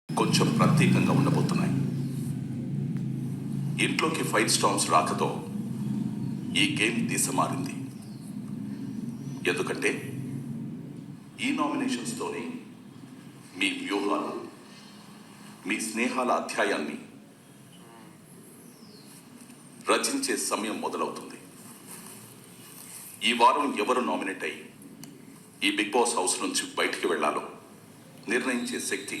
కొంచెం ప్రత్యేకంగా ఉండబోతున్నాయి. ఇంట్లోకి ఫైర్ స్టార్మ్స్ రాకతో ఈ గేమ్ దిశ మారింది. ఎందుకంటే ఈ నామినేషన్స్తోనే మీ వ్యూహాలు, మీ స్నేహాల అధ్యాయాన్ని రచించే సమయం మొదలవుతుంది. ఈ వారం ఎవరు నామినేట్ అయ్యి ఈ బిగ్ బాస్ హౌస్ నుంచి బయటికి వెళ్లాలో నిర్ణయించే శక్తి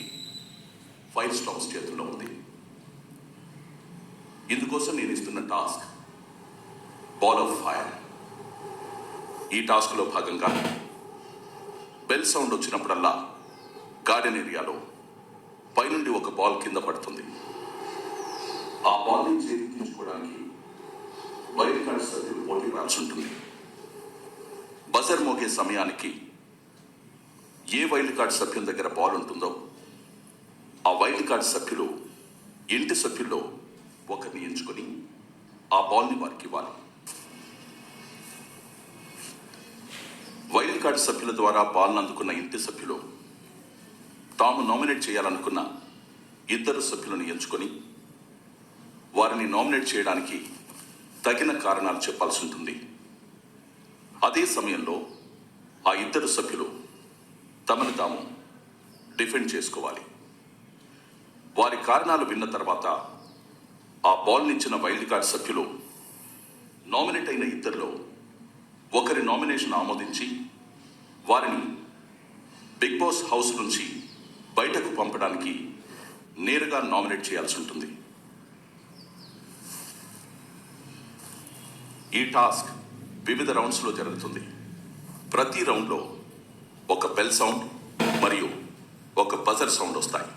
ఫైర్ స్టార్మ్స్ చేతుల్లో ఉంది. ఇందుకోసం నేను ఇస్తున్న టాస్క్ బాల్ ఆఫ్ ఫైర్. ఈ టాస్క్లో భాగంగా బెల్ సౌండ్ వచ్చినప్పుడల్లా గార్డెన్ ఏరియాలో పైనుండి ఒక బాల్ కింద పడుతుంది. ఆ బాల్ని చేతికించుకోవడానికి వైల్డ్ కార్డ్ సభ్యులు పోటీ పడాల్సి ఉంటుంది. బజర్ మోగే సమయానికి ఏ వైల్డ్ కార్డ్ సభ్యుల దగ్గర బాల్ ఉంటుందో ఆ వైల్డ్ కార్డ్ సభ్యులు ఇంటి సభ్యుల్లో ఒకరిని ఎంచుకొని ఆ బాల్ని వారికి ఇవ్వాలి. వైల్డ్ కార్డ్ సభ్యుల ద్వారా బాల్ని అందుకున్న ఇంటి సభ్యులు తాము నామినేట్ చేయాలనుకున్న ఇద్దరు సభ్యులను ఎంచుకొని వారిని నామినేట్ చేయడానికి తగిన కారణాలు చెప్పాల్సి ఉంటుంది. అదే సమయంలో ఆ ఇద్దరు సభ్యులు తమను తాము డిఫెండ్ చేసుకోవాలి. వారి కారణాలు విన్న తర్వాత ఆ బాల్ని ఇచ్చిన వైల్డ్ కార్డ్ సభ్యులు నామినేట్ అయిన ఇద్దరిలో ఒకరి నామినేషన్ ఆమోదించి వారిని బిగ్ బాస్ హౌస్ నుంచి బయటకు పంపడానికి నేరుగా నామినేట్ చేయాల్సి ఉంటుంది. ఈ టాస్క్ వివిధ రౌండ్స్లో జరుగుతుంది. ప్రతి రౌండ్లో ఒక బెల్ సౌండ్ మరియు ఒక బజర్ సౌండ్ వస్తాయి.